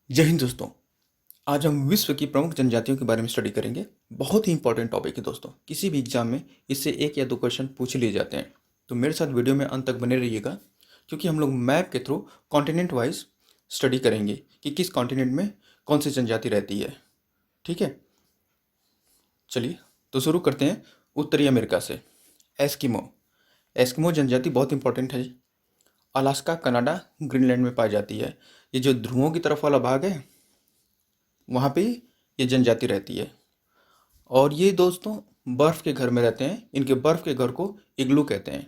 जय हिंद दोस्तों। आज हम विश्व की प्रमुख जनजातियों के बारे में स्टडी करेंगे। बहुत ही इंपॉर्टेंट टॉपिक है दोस्तों। किसी भी एग्जाम में इससे एक या दो क्वेश्चन पूछ लिए जाते हैं, तो मेरे साथ वीडियो में अंत तक बने रहिएगा, क्योंकि हम लोग मैप के थ्रू कॉन्टिनेंट वाइज स्टडी करेंगे कि किस कॉन्टिनेंट में कौन सी जनजाति रहती है। ठीक है, चलिए तो शुरू करते हैं उत्तरी अमेरिका से। एस्किमो। एस्किमो जनजाति बहुत इंपॉर्टेंट है। अलास्का, कनाडा, ग्रीनलैंड में पाई जाती है। ये जो ध्रुवों की तरफ वाला भाग है, वहाँ पे ये जनजाति रहती है। और ये दोस्तों बर्फ़ के घर में रहते हैं। इनके बर्फ़ के घर को इग्लू कहते हैं।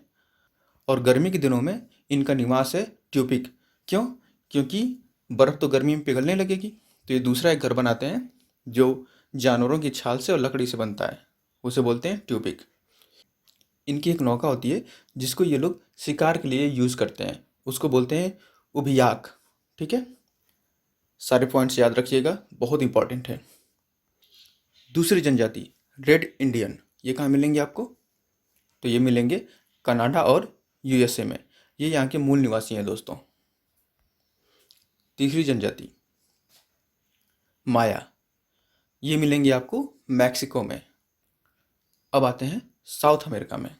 और गर्मी के दिनों में इनका निवास है ट्यूपिक। क्यों? क्योंकि बर्फ़ तो गर्मी में पिघलने लगेगी, तो ये दूसरा एक घर बनाते हैं जो जानवरों की छाल से और लकड़ी से बनता है। उसे बोलते हैं ट्यूपिक। इनकी एक नौका होती है जिसको ये लोग शिकार के लिए यूज़ करते हैं। उसको बोलते हैं उभियाक। ठीक है, सारे पॉइंट्स याद रखिएगा, बहुत इंपॉर्टेंट है। दूसरी जनजाति रेड इंडियन, ये कहाँ मिलेंगे आपको? तो ये मिलेंगे कनाडा और यूएसए में। ये यहाँ के मूल निवासी हैं दोस्तों। तीसरी जनजाति माया, ये मिलेंगे आपको मैक्सिको में। अब आते हैं साउथ अमेरिका में।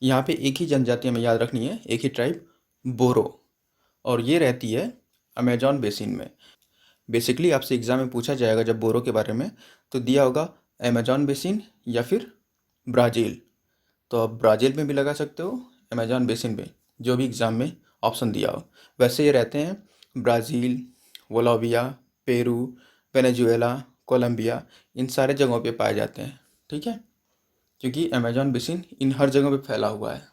यहाँ पे एक ही जनजाति हमें याद रखनी है, एक ही ट्राइब, बोरो। और ये रहती है अमेजॉन बेसिन में। बेसिकली आपसे एग्ज़ाम में पूछा जाएगा जब बोरो के बारे में, तो दिया होगा अमेजॉन बेसिन या फिर ब्राज़ील। तो आप ब्राज़ील में भी लगा सकते हो, अमेजॉन बेसिन में, जो भी एग्ज़ाम में ऑप्शन दिया हो। वैसे ये रहते हैं Brazil, Bolivia, Peru, Venezuela, Colombia, इन सारे जगहों पे पाए जाते हैं। ठीक है, क्योंकि अमेजॉन बेसिन इन हर जगह पे फैला हुआ है।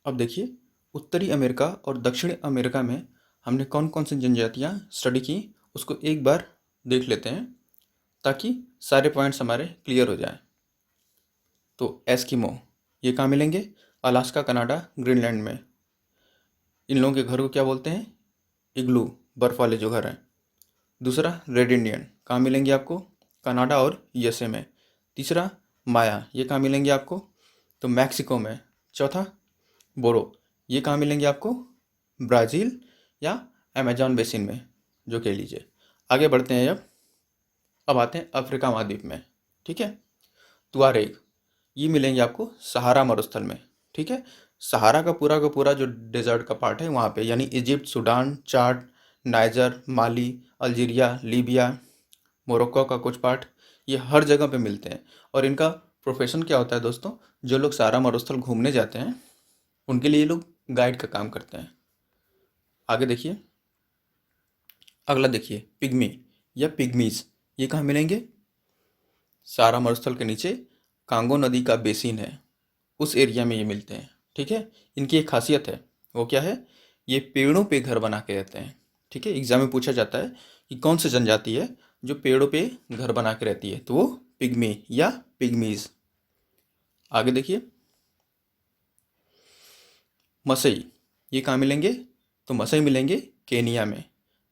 अब देखिए उत्तरी अमेरिका और दक्षिण अमेरिका में हमने कौन कौन सी जनजातियाँ स्टडी की, उसको एक बार देख लेते हैं ताकि सारे पॉइंट्स हमारे क्लियर हो जाएं। तो एस्किमो, ये कहाँ मिलेंगे? अलास्का, कनाडा, ग्रीनलैंड में। इन लोगों के घर को क्या बोलते हैं? इग्लू, बर्फ़ वाले जो घर हैं। दूसरा रेड इंडियन, कहाँ मिलेंगे आपको? कनाडा और यूएसए में। तीसरा माया, ये कहाँ मिलेंगे आपको? तो मैक्सिको में। चौथा बोरो, ये कहाँ मिलेंगे आपको? ब्राज़ील या अमेजॉन बेसिन में, जो कह लीजिए। आगे बढ़ते हैं अब आते हैं अफ्रीका महाद्वीप में। ठीक है, तुआरेग, ये मिलेंगे आपको सहारा मरुस्थल में। ठीक है, सहारा का पूरा जो डेजर्ट का पार्ट है वहाँ पे, यानी इजिप्ट, सूडान, चाड, नाइजर, माली, अल्जीरिया, लीबिया, मोरक्को का कुछ पार्ट, ये हर जगह पे मिलते हैं। और इनका प्रोफेशन क्या होता है दोस्तों? जो लोग सहारा मरुस्थल घूमने जाते हैं उनके लिए ये लोग गाइड का काम करते हैं। आगे देखिए, अगला देखिए पिग्मी या पिग्मीज, ये कहाँ मिलेंगे? सहारा मरुस्थल के नीचे कांगो नदी का बेसिन है, उस एरिया में ये मिलते हैं। ठीक है, इनकी एक खासियत है, वो क्या है? ये पेड़ों पे घर बना के रहते हैं। ठीक है, एग्जाम में पूछा जाता है कि कौन सी जनजाति है जो पेड़ों पे घर बना के रहती है, तो वो पिग्मी या पिग्मीज। आगे देखिए मसई, ये कहाँ मिलेंगे? तो मसई मिलेंगे केनिया में।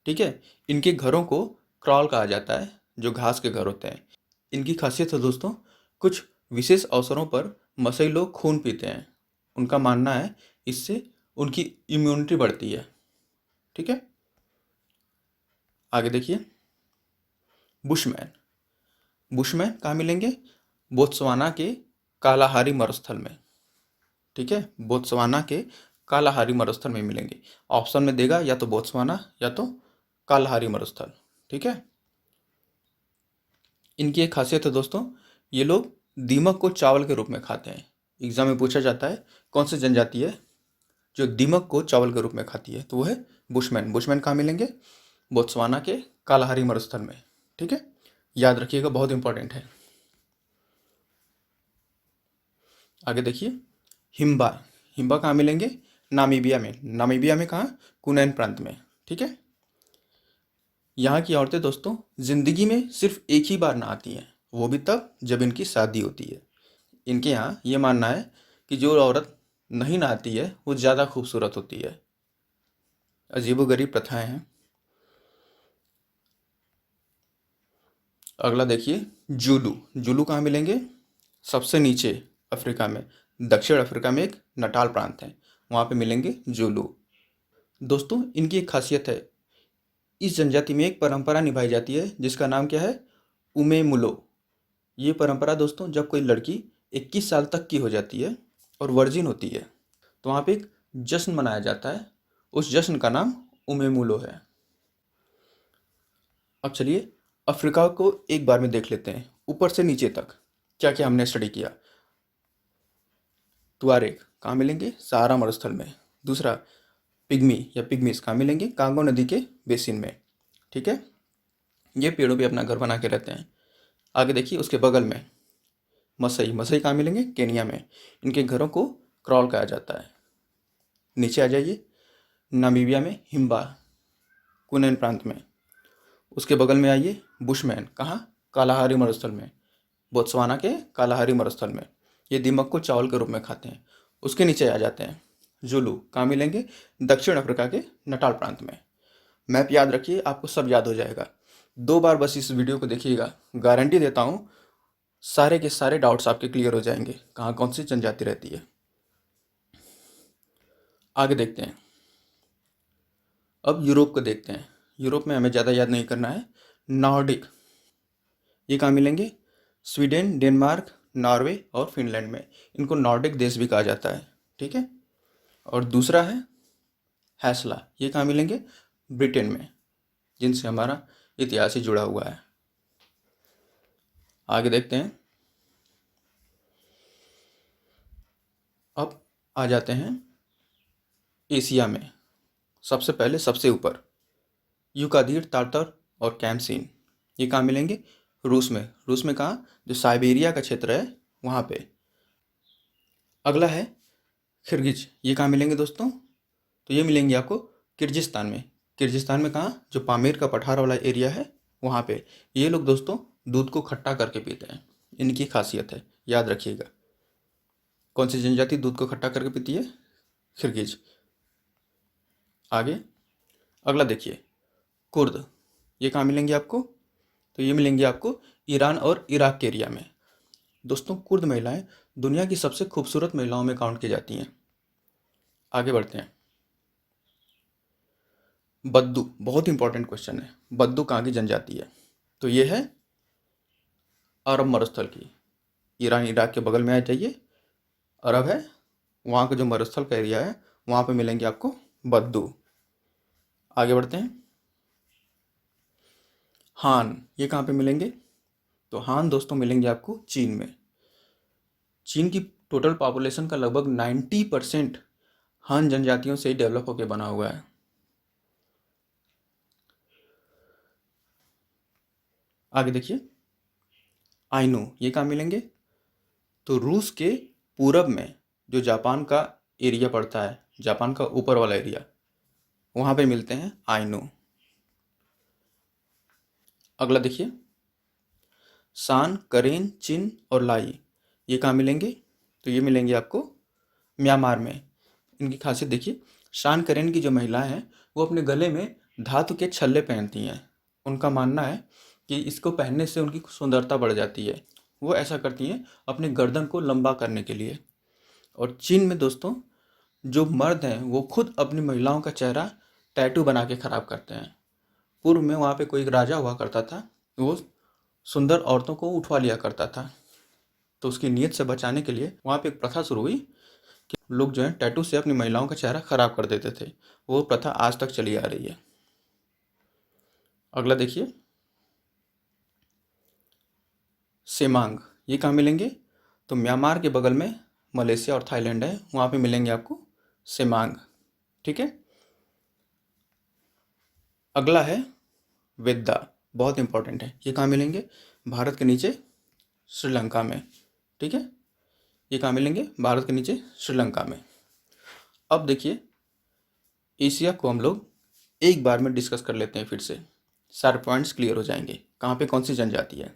ठीक है, इनके घरों को क्रॉल कहा जाता है, जो घास के घर होते हैं। इनकी खासियत है दोस्तों, कुछ विशेष अवसरों पर मसई लोग खून पीते हैं। उनका मानना है इससे उनकी इम्यूनिटी बढ़ती है। ठीक है, आगे देखिए बुशमैन। बुशमैन कहाँ मिलेंगे? बोत्सवाना के कालाहारी मरुस्थल में। ठीक है, बोत्सवाना के कालाहारी मरुस्थल में मिलेंगे। ऑप्शन में देगा या तो बोत्सवाना या तो कालाहारी मरुस्थल। ठीक है, इनकी एक खासियत है दोस्तों, ये लोग दीमक को चावल के रूप में खाते हैं। एग्जाम में पूछा जाता है कौन सी जनजाति है जो दीमक को चावल के रूप में खाती है, तो वो है बुशमैन। बुशमैन कहाँ मिलेंगे? बोत्सवाना के कालाहारी मरुस्थल में। ठीक है, याद रखिएगा, बहुत इंपॉर्टेंट है। आगे देखिए हिम्बा। हिम्बा कहाँ मिलेंगे? नामीबिया में। नामीबिया में कहाँ? कुनैन प्रांत में। ठीक है, यहाँ की औरतें दोस्तों ज़िंदगी में सिर्फ एक ही बार नहाती हैं, वो भी तब जब इनकी शादी होती है। इनके यहाँ ये मानना है कि जो औरत नहीं नहाती है वो ज़्यादा खूबसूरत होती है। अजीबोगरीब प्रथाएं हैं। अगला देखिए जुलू। जुलू कहाँ मिलेंगे? सबसे नीचे अफ्रीका में, दक्षिण अफ्रीका में एक नटाल प्रांत है, वहाँ पे मिलेंगे जुलू। दोस्तों इनकी एक खासियत है, इस जनजाति में एक परंपरा निभाई जाती है जिसका नाम क्या है, उमेमुलो। ये परंपरा दोस्तों जब कोई लड़की 21 साल तक की हो जाती है और वर्जिन होती है तो वहाँ पे एक जश्न मनाया जाता है, उस जश्न का नाम उमेमुलो है। अब चलिए अफ्रीका को एक बार में देख लेते हैं, ऊपर से नीचे तक क्या क्या हमने स्टडी किया। तुआरेग कहाँ मिलेंगे, सहारा मरुस्थल में। दूसरा पिग्मी या पिग्मीज कहाँ मिलेंगे, कांगो नदी के बेसिन में। ठीक है, ये पेड़ों पे अपना घर बना के रहते हैं। आगे देखिए उसके बगल में मसई, मसई कहाँ मिलेंगे, केनिया में। इनके घरों को क्रॉल कहा जाता है। नीचे आ जाइए, नामीबिया में हिम्बा, कुनैन प्रांत में। उसके बगल में आइए बुशमैन, कहाँ, कालाहारी मरुस्थल में, बोत्सवाना के कालाहारी मरुस्थल में। ये दीमक को चावल के रूप में खाते हैं। उसके नीचे आ जाते हैं जुलू, कहाँ मिलेंगे, दक्षिण अफ्रीका के नटाल प्रांत में। मैप याद रखिए, आपको सब याद हो जाएगा। 2 बार बस इस वीडियो को देखिएगा, गारंटी देता हूँ सारे के सारे डाउट्स आपके क्लियर हो जाएंगे, कहाँ कौन सी जनजाति रहती है। आगे देखते हैं, अब यूरोप को देखते हैं। यूरोप में हमें ज़्यादा याद नहीं करना है। नॉर्डिक, ये कहाँ मिलेंगे, स्वीडन, डेनमार्क, नॉर्वे और फिनलैंड में। इनको नॉर्डिक देश भी कहा जाता है। ठीक है, और दूसरा है हैसला, ये कहाँ मिलेंगे, ब्रिटेन में, जिनसे हमारा इतिहास ही जुड़ा हुआ है। आगे देखते हैं, अब आ जाते हैं एशिया में। सबसे पहले सबसे ऊपर यूकादिर, तातर और कैमसीन, ये कहाँ मिलेंगे, रूस में। रूस में कहाँ, जो साइबेरिया का क्षेत्र है वहाँ पे। अगला है खिरगिज, ये कहाँ मिलेंगे दोस्तों, तो ये मिलेंगे आपको किर्गिस्तान में। किर्गिस्तान में कहाँ, जो पामीर का पठार वाला एरिया है वहाँ पे। ये लोग दोस्तों दूध को खट्टा करके पीते हैं, इनकी खासियत है, याद रखिएगा। कौन सी जनजाति दूध को खट्टा करके पीती है, खिरगिज। आगे अगला देखिए कुर्द, ये कहाँ मिलेंगे आपको, तो ये मिलेंगे आपको ईरान और इराक के एरिया में। दोस्तों कुर्द महिलाएं दुनिया की सबसे खूबसूरत महिलाओं में काउंट की जाती हैं। आगे बढ़ते हैं, बद्दू, बहुत इंपॉर्टेंट क्वेश्चन है, बद्दू कहाँ की जनजाति है, तो ये है अरब मरुस्थल की। ईरान इराक के बगल में आ जाइए, अरब है, वहाँ का जो मरुस्थल का एरिया है वहाँ पे मिलेंगे आपको बद्दू। आगे बढ़ते हैं, हान, ये कहाँ पे मिलेंगे, तो हान दोस्तों मिलेंगे आपको चीन में। चीन की टोटल पॉपुलेशन का लगभग 90% हान जनजातियों से ही डेवलप होकर बना हुआ है। आगे देखिए आइनू, ये कहाँ मिलेंगे, तो रूस के पूरब में जो जापान का एरिया पड़ता है, जापान का ऊपर वाला एरिया, वहाँ पे मिलते हैं आइनू। अगला देखिए सान, करेन, चिन और लाई, ये कहाँ मिलेंगे, तो ये मिलेंगे आपको म्यांमार में। इनकी खासियत देखिए, शान करेन की जो महिलाएं हैं वो अपने गले में धातु के छल्ले पहनती हैं। उनका मानना है कि इसको पहनने से उनकी सुंदरता बढ़ जाती है। वो ऐसा करती हैं अपने गर्दन को लंबा करने के लिए। और चीन में दोस्तों जो मर्द हैं वो खुद अपनी महिलाओं का चेहरा टैटू बना के ख़राब करते हैं। पूर्व में वहाँ पे कोई एक राजा हुआ करता था, वो सुंदर औरतों को उठवा लिया करता था, तो उसकी नीयत से बचाने के लिए वहाँ पे एक प्रथा शुरू हुई कि लोग जो है टैटू से अपनी महिलाओं का चेहरा खराब कर देते थे। वो प्रथा आज तक चली आ रही है। अगला देखिए सेमांग, ये कहाँ मिलेंगे, तो म्यांमार के बगल में मलेशिया और थाईलैंड है, वहाँ पे मिलेंगे आपको सेमांग। ठीक है, अगला है वेद्दा, बहुत इंपॉर्टेंट है। ये कहाँ मिलेंगे, भारत के नीचे श्रीलंका में। ठीक है, ये कहाँ मिलेंगे, भारत के नीचे श्रीलंका में। अब देखिए एशिया को हम लोग एक बार में डिस्कस कर लेते हैं, फिर से सारे पॉइंट्स क्लियर हो जाएंगे। कहाँ पे कौन सी जनजाति है,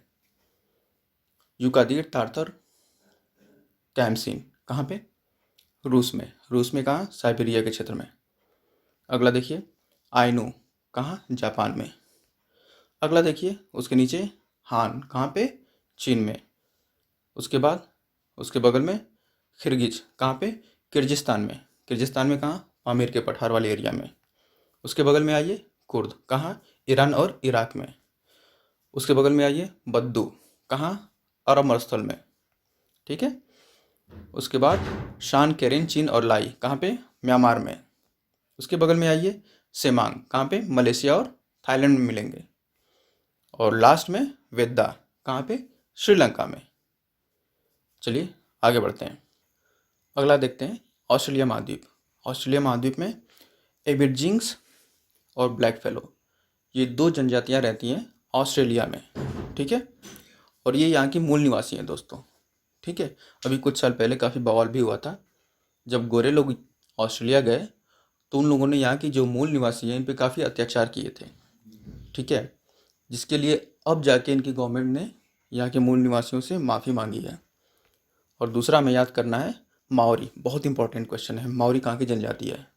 यूकादिर, तारतर, कैमसीन, कहाँ पे, रूस में। रूस में कहाँ, साइबेरिया के क्षेत्र में। अगला देखिए आइनू, कहाँ, जापान में। अगला देखिए उसके नीचे हान, कहाँ पे, चीन में। उसके बाद उसके बगल में खिरगिज, कहाँ पे, किर्गिस्तान में। किर्गिस्तान में कहाँ, पामीर के पठार वाले एरिया में। उसके बगल में आइए कुर्द, कहाँ? ईरान और इराक में। उसके बगल में आइए बद्दू, कहाँ? अरब मरुस्थल में, ठीक है। उसके बाद शान केरिन, चीन और लाई, कहाँ पे? म्यांमार में। उसके बगल में आइए सेमांग, कहाँ पे? मलेशिया और थाईलैंड में मिलेंगे। और लास्ट में वेद्दा, कहाँ पे? श्रीलंका में। चलिए आगे बढ़ते हैं। अगला देखते हैं ऑस्ट्रेलिया महाद्वीप। ऑस्ट्रेलिया महाद्वीप में एबिडजिंग्स और ब्लैक फेलो, ये 2 जनजातियां रहती हैं ऑस्ट्रेलिया में, ठीक है। और ये यहाँ की मूल निवासी हैं दोस्तों, ठीक है। अभी कुछ साल पहले काफ़ी बवाल भी हुआ था, जब गोरे लोग ऑस्ट्रेलिया गए तो उन लोगों ने यहाँ की जो मूल निवासी हैं इन पे काफ़ी अत्याचार किए थे, ठीक है। जिसके लिए अब जाके इनकी गवर्नमेंट ने यहाँ के मूल निवासियों से माफ़ी मांगी है। और दूसरा हमें याद करना है माओरी, बहुत इंपॉर्टेंट क्वेश्चन है, माओरी कहाँ की जनजाति है?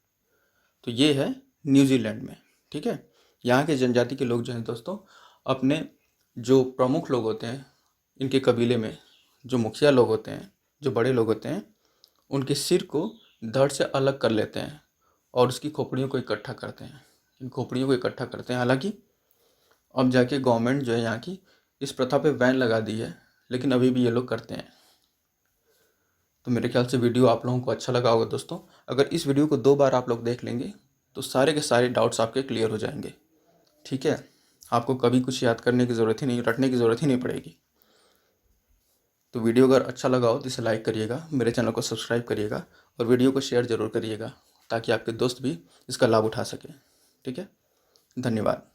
तो ये है न्यूजीलैंड में, ठीक है। यहाँ के जनजाति के लोग जो हैं दोस्तों, अपने जो प्रमुख लोग होते हैं इनके कबीले में, जो मुखिया लोग होते हैं, जो बड़े लोग होते हैं, उनके सिर को धड़ से अलग कर लेते हैं और उसकी खोपड़ियों को इकट्ठा करते हैं। इन खोपड़ियों को इकट्ठा करते हैं। हालांकि अब जाके गवर्नमेंट जो है यहाँ की इस प्रथा पे बैन लगा दी है, लेकिन अभी भी ये लोग करते हैं। तो मेरे ख्याल से वीडियो आप लोगों को अच्छा लगा होगा दोस्तों। अगर इस वीडियो को 2 बार आप लोग देख लेंगे तो सारे के सारे डाउट्स आपके क्लियर हो जाएंगे, ठीक है। आपको कभी कुछ याद करने की ज़रूरत ही नहीं, रटने की ज़रूरत ही नहीं पड़ेगी। तो वीडियो अगर अच्छा लगा हो तो इसे लाइक करिएगा, मेरे चैनल को सब्सक्राइब करिएगा और वीडियो को शेयर ज़रूर करिएगा ताकि आपके दोस्त भी इसका लाभ उठा सकें, ठीक है। धन्यवाद।